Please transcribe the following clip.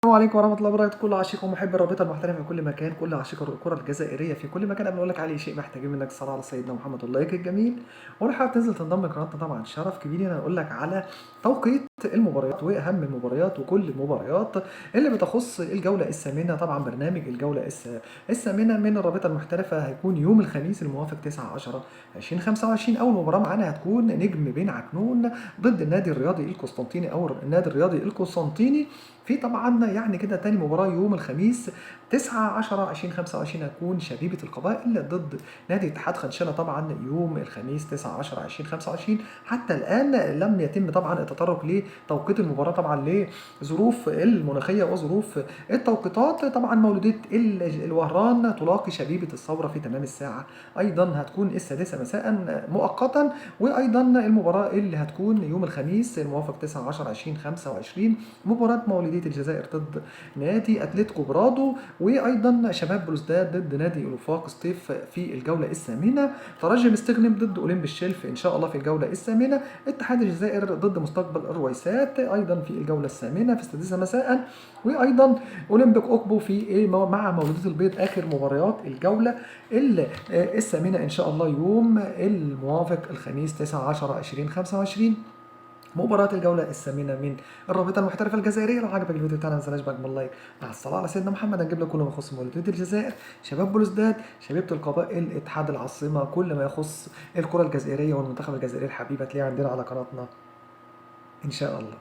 السلام عليكم ورحمة الله وبركاته. كل عشيق ومحب الرابطة المحترفة في كل مكان، كل عشيق الكرة الجزائرية في كل مكان. قبل ما أقول لك على شيء محتاجين منك الصلاة على سيدنا محمد واللايك الجميل، ولو حابب تنزل تنضم لقناتنا طبعا شرف كبير لي. أنا أقول لك على توقيت المباريات واهم المباريات وكل المباريات اللي بتخص الجوله الثامنه. طبعا برنامج الجوله الثامنه من الرابطه المحترفه هيكون يوم الخميس الموافق 9/10 2025. اول مباراه معانا هتكون نجم بن عكنون ضد النادي الرياضي القسطنطيني او النادي الرياضي القسطنطيني. في طبعا يعني كده تاني مباراه يوم الخميس 9/10 2025 هتكون شبيبه القبائل ضد نادي اتحاد خنشله. طبعا يوم الخميس 9/10 2025 حتى الان لم يتم طبعا التطرق لتوقيت المباراه طبعا لظروف المناخيه وظروف التوقيتات. طبعا مولوديه الوهران تلاقي شبيبه الثوره في تمام الساعه ايضا هتكون السادسه مساء مؤقتا. وايضا المباراه اللي هتكون يوم الخميس الموافق 9/10 2025 مباراه مولوديه الجزائر ضد نادي اتلتيكو برادو. وايضا شباب بلوزداد ضد نادي الوفاق سطيف في الجوله الثامنه. ترجي مستغنم ضد اولمبي الشلف ان شاء الله في الجوله الثامنه. اتحاد الجزائر ضد مستقبل الرويسات ايضا في الجوله الثامنه في السادسه مساء. وايضا اولمبيك اوكبو في مع مولوديه البيض اخر مباريات الجوله الثامنه ان شاء الله يوم الموافق الخميس 9/10 2025 مباراة الجولة الثامنة من الرابطة المحترفة الجزائرية. لو عجبك الفيديو بتاعنا ما تنساش بأجمل لايك مع الصلاة على سيدنا محمد. هنجيب لك كل ما يخص مولودية الجزائر، شباب بلوزداد، شبيبة القبائل، اتحاد العاصمة، كل ما يخص الكرة الجزائرية والمنتخب الجزائري الحبيب هتلاقيه عندنا على قناتنا إن شاء الله.